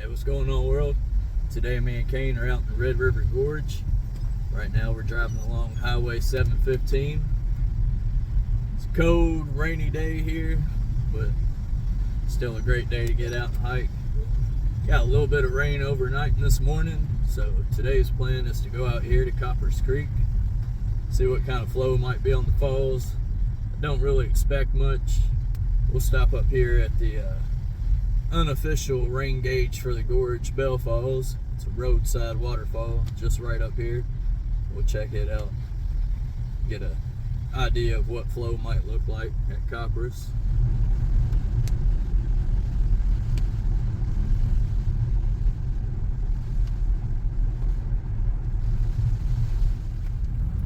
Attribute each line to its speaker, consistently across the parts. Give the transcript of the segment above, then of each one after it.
Speaker 1: What's going on, world? Today me and Kane are out in the Red River Gorge. Right now we're driving along Highway 715. It's a cold, rainy day here, but still a great day to get out and hike. Got a little bit of rain overnight this morning, so today's plan is to go out here to Copperas Creek, see what kind of flow might be on the falls. I don't really expect much. We'll stop up here at the unofficial rain gauge for the Gorge Bell Falls. It's a roadside waterfall just right up here. We'll check it out, get an idea of what flow might look like at Copperas.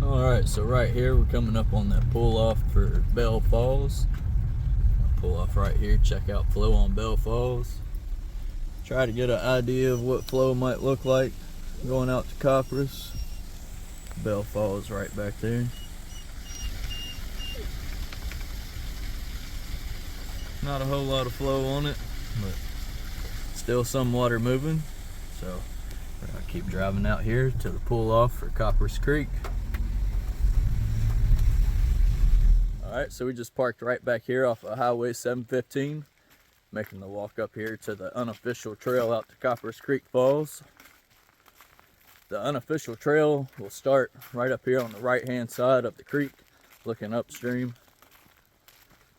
Speaker 1: Alright, so right here we're coming up on that pull off for Bell Falls. Pull off right here, check out flow on Bell Falls. Try to get an idea of what flow might look like going out to Copperas. Bell Falls right back there. Not a whole lot of flow on it, but still some water moving. So we're gonna keep driving out here to the pull off for Copperas Creek. Alright, so we just parked right back here off of Highway 715, making the walk up here to the unofficial trail out to Copperas Creek Falls. The unofficial trail will start right up here on the right hand side of the creek, looking upstream.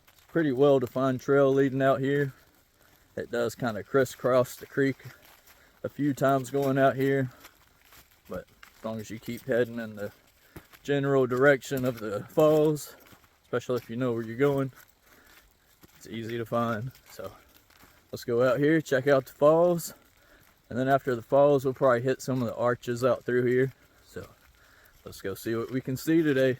Speaker 1: It's a pretty well defined trail leading out here. It does kind of crisscross the creek a few times going out here, but as long as you keep heading in the general direction of the falls, especially if you know where you're going, it's easy to find. So let's go out here, check out the falls, and then after the falls we'll probably hit some of the arches out through here. So let's go see what we can see today.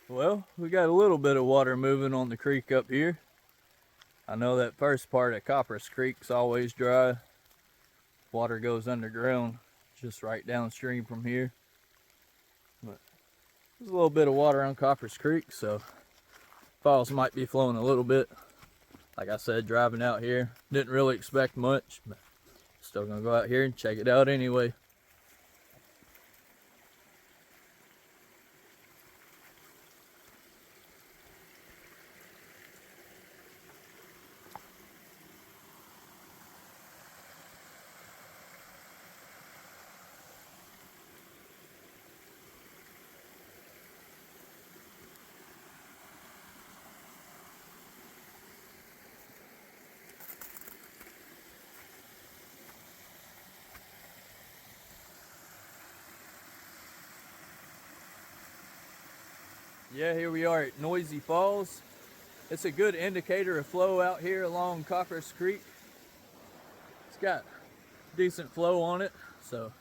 Speaker 1: Well, we got a little bit of water moving on the creek up here. I know that first part of Copperas Creek's always dry. Water goes underground just right downstream from here. But there's a little bit of water on Copperas Creek, so falls might be flowing a little bit. Like I said, driving out here, didn't really expect much, but still gonna go out here and check it out anyway. Yeah, here we are at Noisy Falls. It's a good indicator of flow out here along Copperas Creek. It's got decent flow on it, so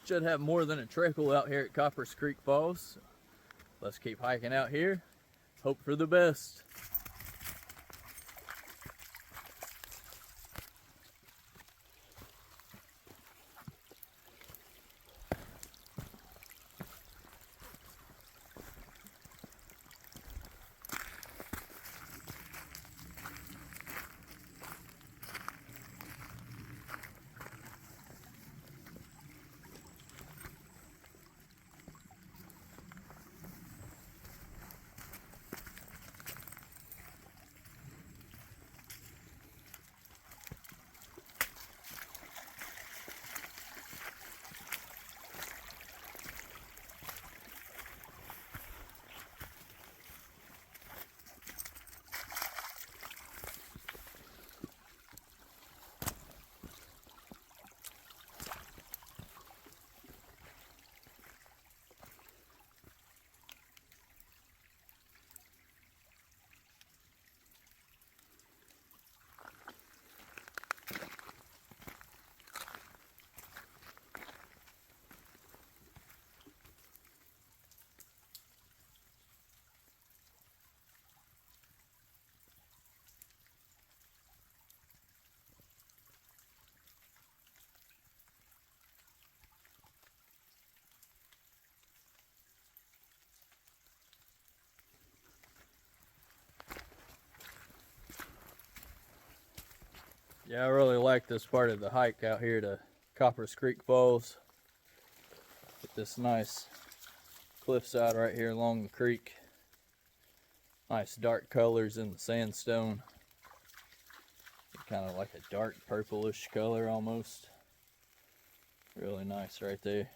Speaker 1: should have more than a trickle out here at Copperas Creek Falls. So let's keep hiking out here. Hope for the best. Yeah, I really like this part of the hike out here to Copperas Creek Falls. With this nice cliffside right here along the creek. Nice dark colors in the sandstone. Kind of like a dark purplish color almost. Really nice right there.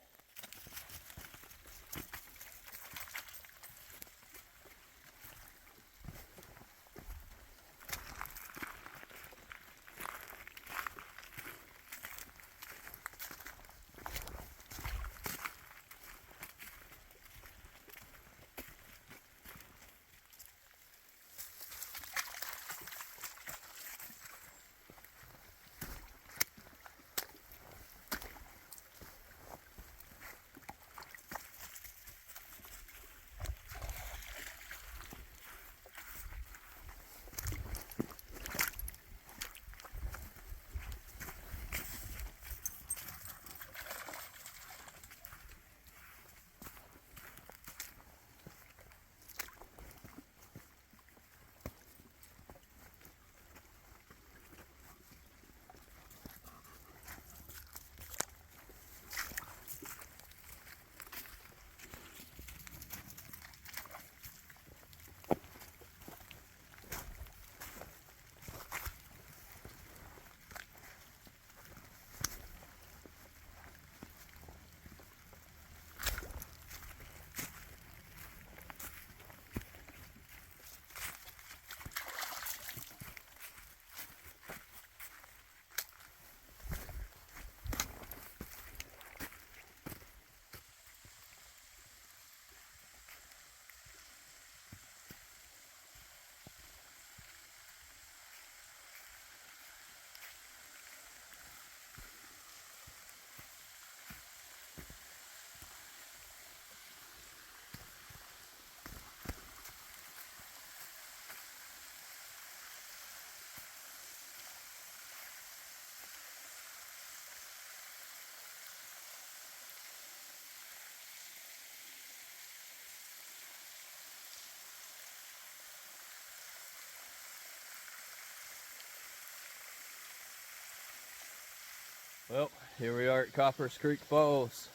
Speaker 1: Well, here we are at Copperas Creek Falls.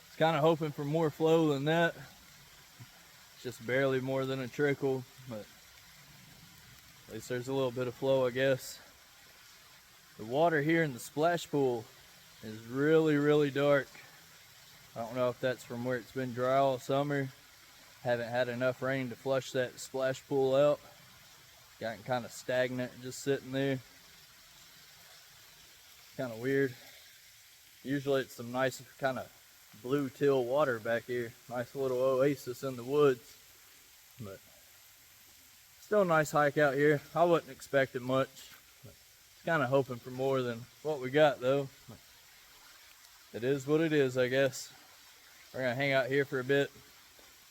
Speaker 1: It's kind of hoping for more flow than that. It's just barely more than a trickle, but at least there's a little bit of flow, I guess. The water here in the splash pool is really dark. I don't know if that's from where it's been dry all summer. Haven't had enough rain to flush that splash pool out. Gotten kind of stagnant just sitting there. Kind of weird. Usually it's some nice kind of blue teal water back here. Nice little oasis in the woods. But still a nice hike out here. I wasn't expecting much. Kind of hoping for more than what we got though. It is what it is, I guess. We're gonna hang out here for a bit,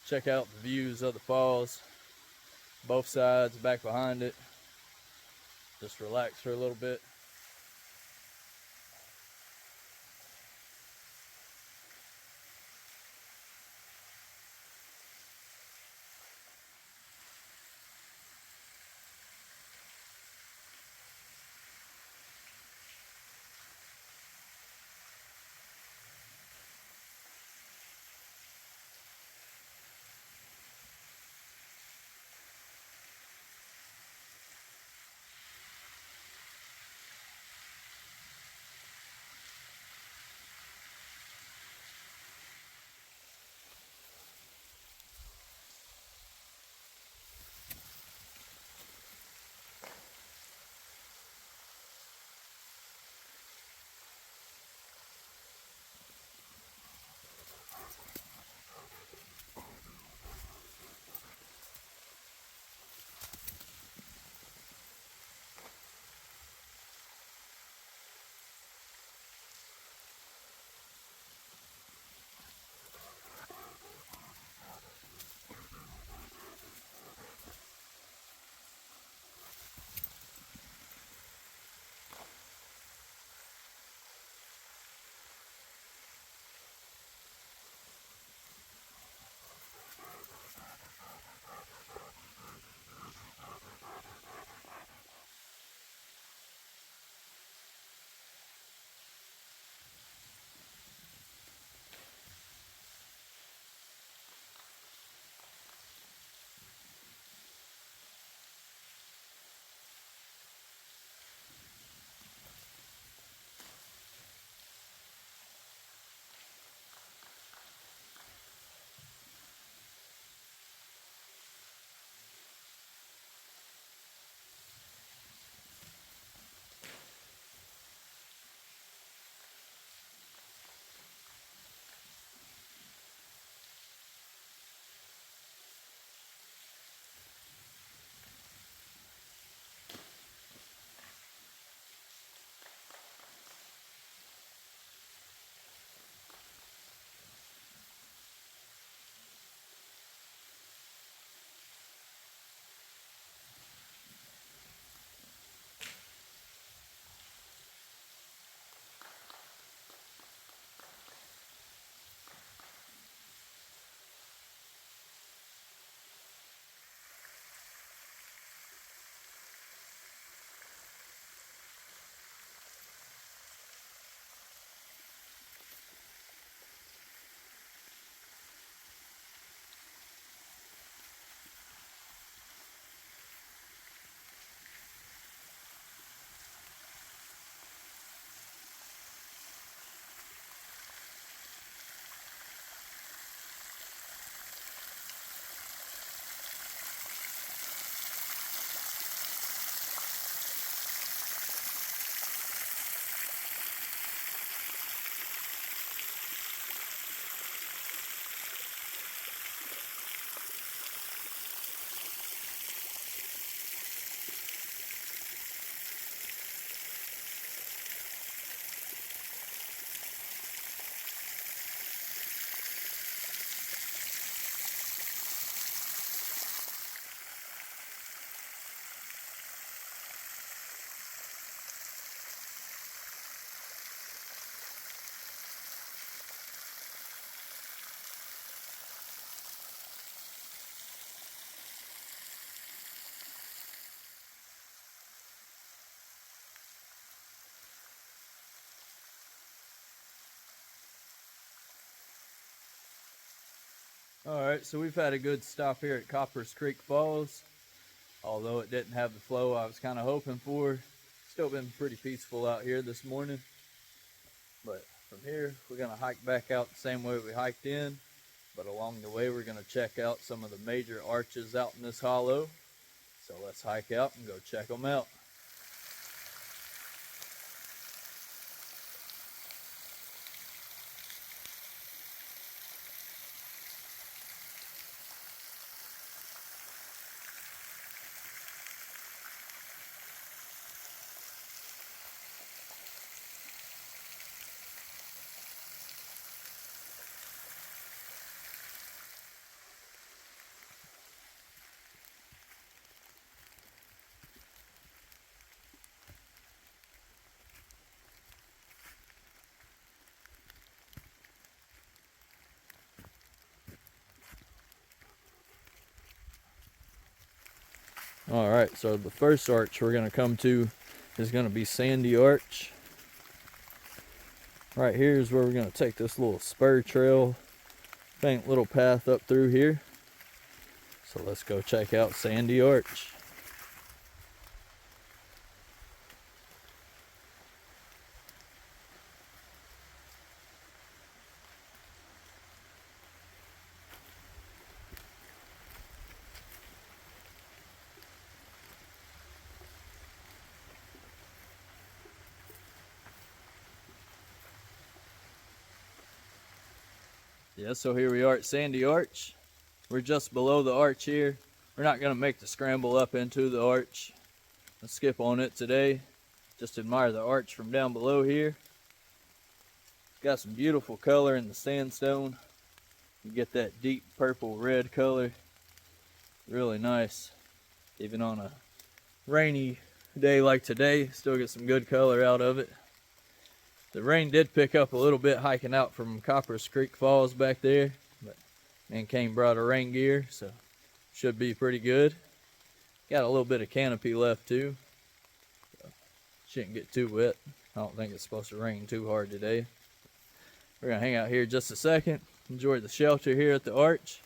Speaker 1: check out the views of the falls, both sides, back behind it. Just relax for a little bit. Alright, so we've had a good stop here at Copperas Creek Falls. Although it didn't have the flow I was kind of hoping for. Still been pretty peaceful out here this morning. But from here, we're going to hike back out the same way we hiked in. But along the way, we're going to check out some of the major arches out in this hollow. So let's hike out and go check them out. Alright, so the first arch we're going to come to is going to be Sandy Arch. Right here is where we're going to take this little spur trail, faint little path up through here. So let's go check out Sandy Arch. Yeah, so here we are at Sandy Arch. We're just below the arch here. We're not going to make the scramble up into the arch. Let's skip on it today. Just admire the arch from down below here. It's got some beautiful color in the sandstone. You get that deep purple red color. Really nice. Even on a rainy day like today, still get some good color out of it. The rain did pick up a little bit hiking out from Copperas Creek Falls back there, but me and Kane brought our rain gear, so should be pretty good. Got a little bit of canopy left too, so shouldn't get too wet. I don't think it's supposed to rain too hard today. We're gonna hang out here just a second, enjoy the shelter here at the arch.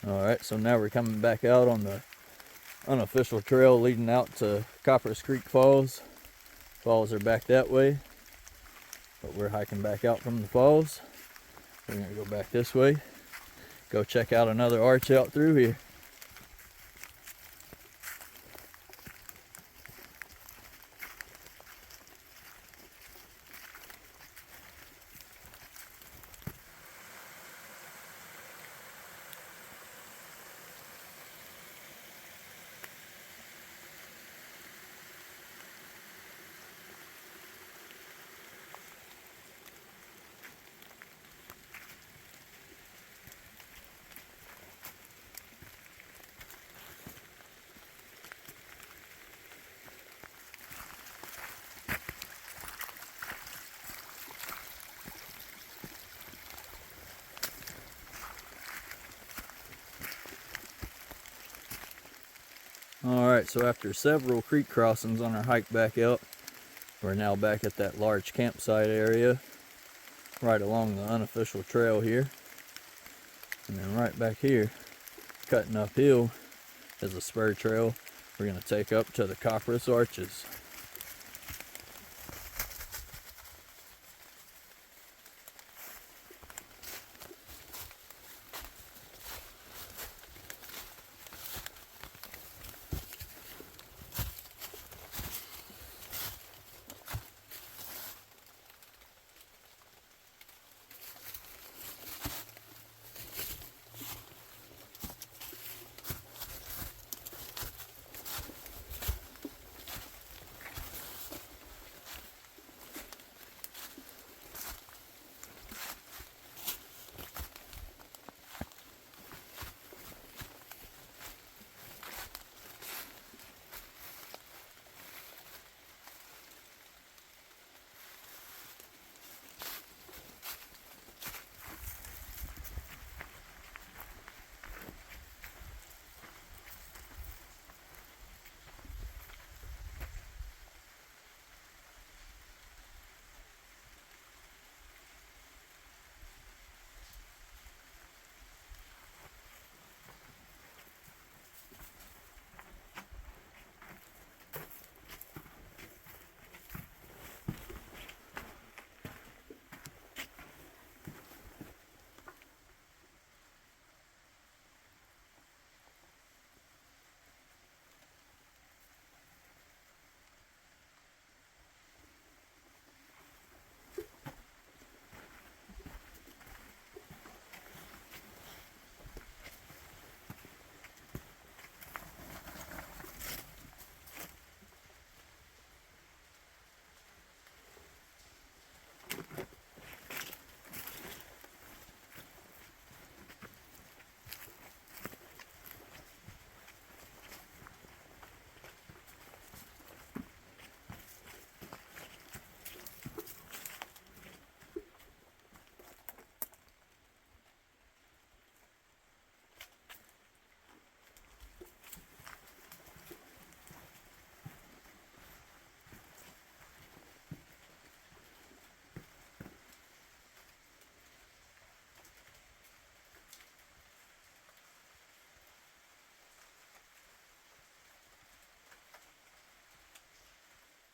Speaker 1: Alright, so now we're coming back out on the unofficial trail leading out to Copperas Creek Falls. Falls are back that way, but we're hiking back out from the falls. We're going to go back this way, go check out another arch out through here. Alright, so after several creek crossings on our hike back out, we're now back at that large campsite area, right along the unofficial trail here. And then right back here, cutting uphill, is a spur trail we're going to take up to the Copperas Arches.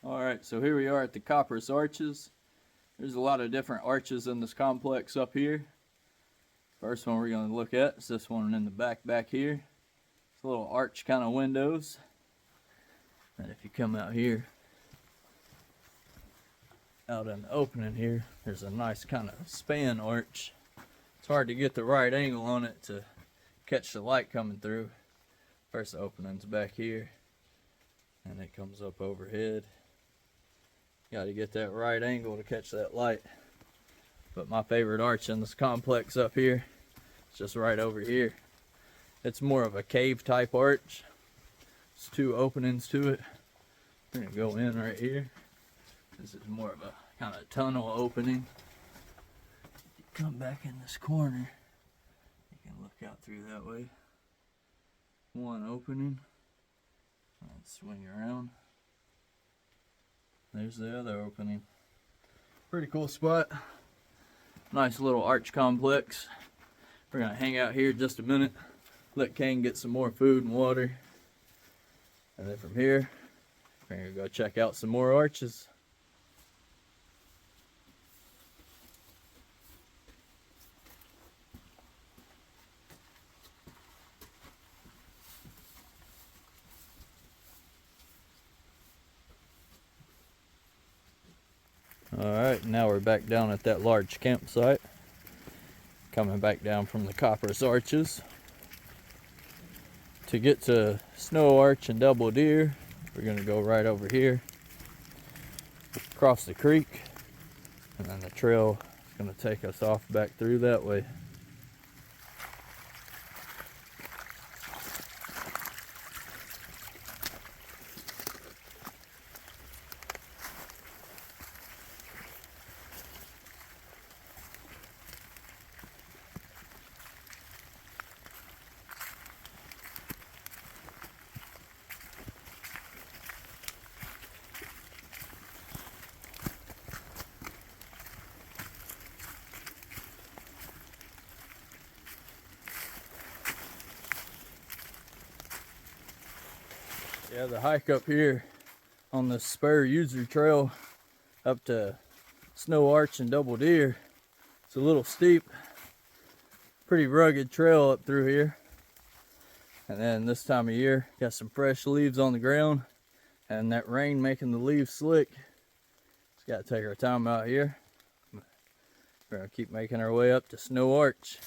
Speaker 1: Alright, so here we are at the Copperas Arches. There's a lot of different arches in this complex up here. First one we're going to look at is this one in the back here. It's a little arch kind of windows. And if you come out here, out in the opening here, there's a nice kind of span arch. It's hard to get the right angle on it to catch the light coming through. First opening's back here, and it comes up overhead. Got to get that right angle to catch that light. But my favorite arch in this complex up here is just right over here. It's more of a cave type arch. There's two openings to it. We're going to go in right here. This is more of a kind of tunnel opening. You come back in this corner, you can look out through that way. One opening, and swing around. There's the other opening. Pretty cool spot. Nice little arch complex. We're gonna hang out here just a minute, let Kane get some more food and water, and then from here we're gonna go check out some more arches. Alright, now we're back down at that large campsite. Coming back down from the Copperas Arches. To get to Snow Arch and Double Deer, we're going to go right over here, across the creek, and then the trail is going to take us off back through that way. Yeah, the hike up here on the spur user trail up to Snow Arch and Double Deer, it's a little steep, pretty rugged trail up through here. And then this time of year, got some fresh leaves on the ground, and that rain making the leaves slick. Just gotta take our time out here. We're gonna keep making our way up to Snow Arch.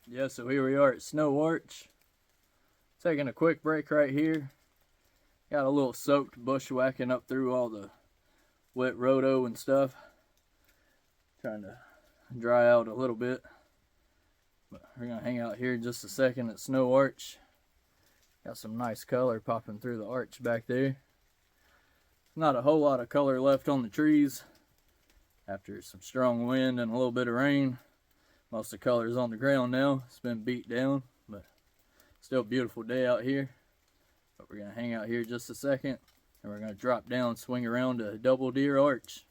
Speaker 1: Yeah, so here we are at Snow Arch. Taking a quick break right here. Got a little soaked bushwhacking up through all the wet rhodo and stuff. Trying to dry out a little bit. But we're going to hang out here just a second at Snow Arch. Got some nice color popping through the arch back there. Not a whole lot of color left on the trees after some strong wind and a little bit of rain. Most of the color is on the ground now. It's been beat down, but still a beautiful day out here. But we're going to hang out here just a second, and we're going to drop down, swing around to Double Deer Arch.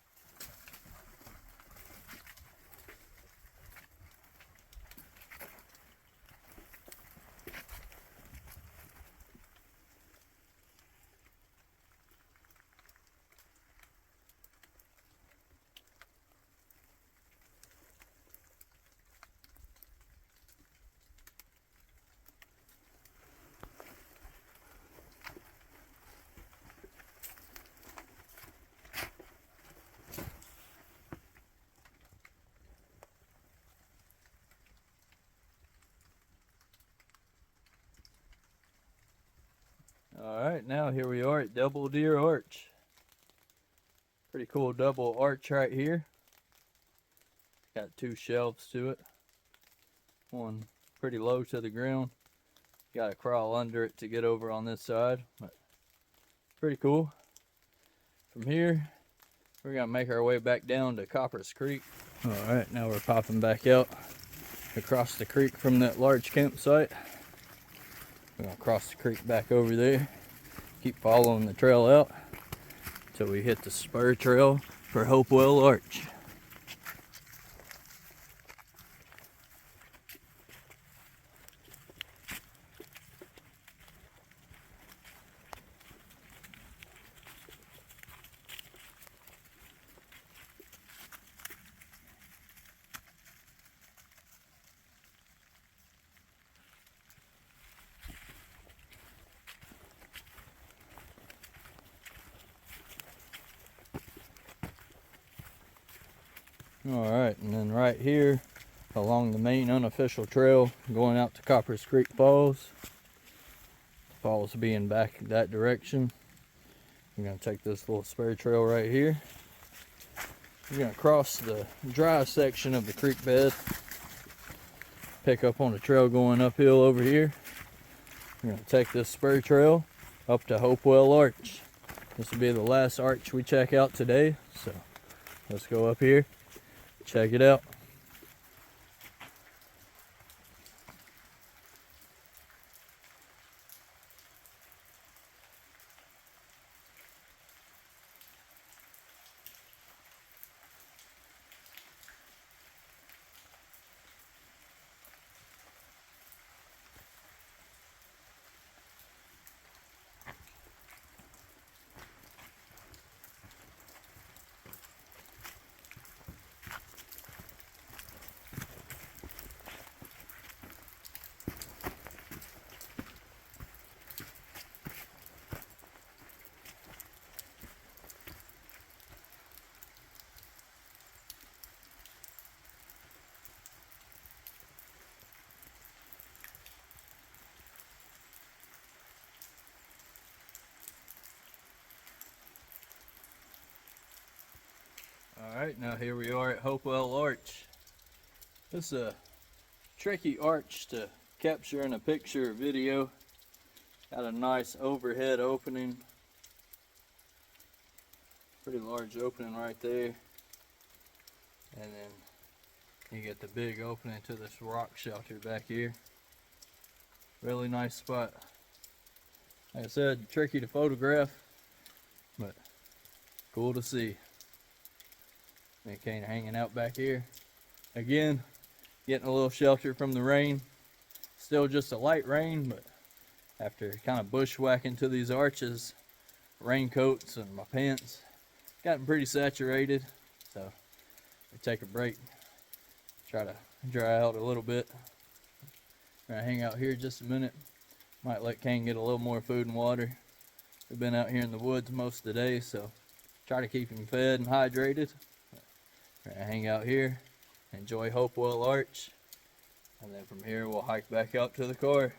Speaker 1: Alright, now here we are at Double Deer Arch. Pretty cool double arch right here. Got two shelves to it. One pretty low to the ground. Got to crawl under it to get over on this side. But pretty cool. From here, we're going to make our way back down to Copperas Creek. Alright, now we're popping back out across the creek from that large campsite. We're going to cross the creek back over there. Keep following the trail out until we hit the spur trail for Hopewell Arch. Alright, and then right here along the main unofficial trail going out to Copperas Creek Falls. Falls being back that direction. We're going to take this little spur trail right here. We're going to cross the dry section of the creek bed. Pick up on the trail going uphill over here. We're going to take this spur trail up to Hopewell Arch. This will be the last arch we check out today. So let's go up here. Check it out. Alright, now here we are at Hopewell Arch. This is a tricky arch to capture in a picture or video. Got a nice overhead opening. Pretty large opening right there. And then you get the big opening to this rock shelter back here. Really nice spot. Like I said, tricky to photograph, but cool to see. They kind of hanging out back here. Again, getting a little shelter from the rain. Still just a light rain, but after kind of bushwhacking to these arches, raincoats and my pants gotten pretty saturated. So we take a break, try to dry out a little bit. I'm gonna hang out here just a minute. Might let Kane get a little more food and water. We've been out here in the woods most of the day, so try to keep him fed and hydrated. We're gonna hang out here, enjoy Hopewell Arch, and then from here we'll hike back out to the car.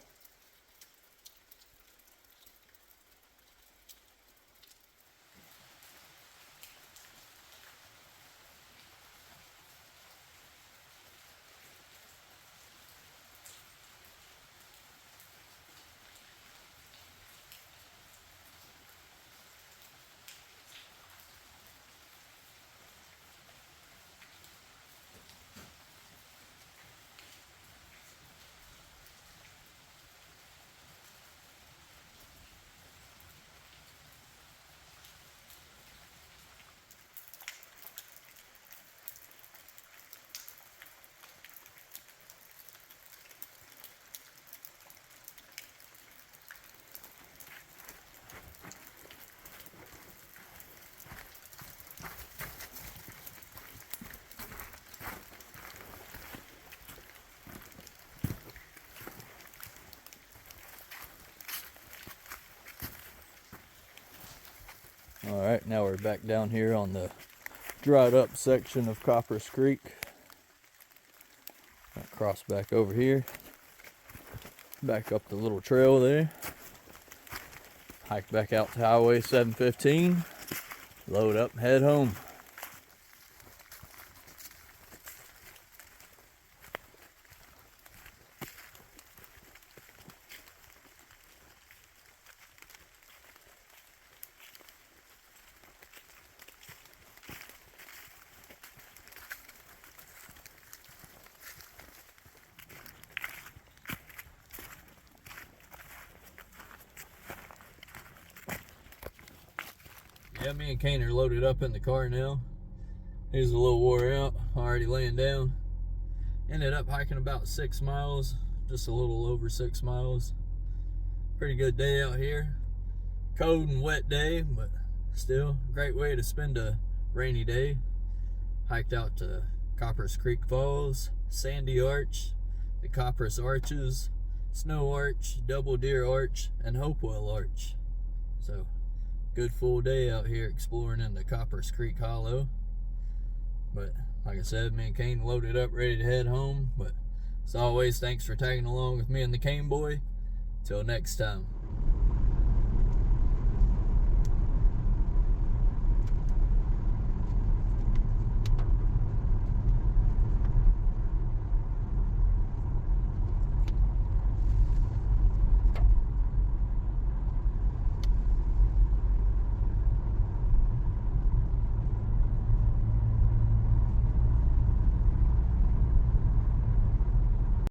Speaker 1: Alright, now we're back down here on the dried up section of Copperas Creek. I'll cross back over here, back up the little trail there. hike back out to Highway 715, load up and head home. Yeah, me and Kane are loaded up in the car now. He's a little wore out, already laying down. Ended up hiking about 6 miles, just a little over 6 miles. Pretty good day out here. Cold and wet day, but still great way to spend a rainy day. Hiked out to Copperas Creek Falls, Sandy Arch, the Copperas Arches, Snow Arch, Double Deer Arch, and Hopewell Arch. So good full day out here exploring in the Copperas Creek Hollow. But like I said, me and Kane loaded up, ready to head home. But as always, thanks for tagging along with me and the Kane boy. Till next time.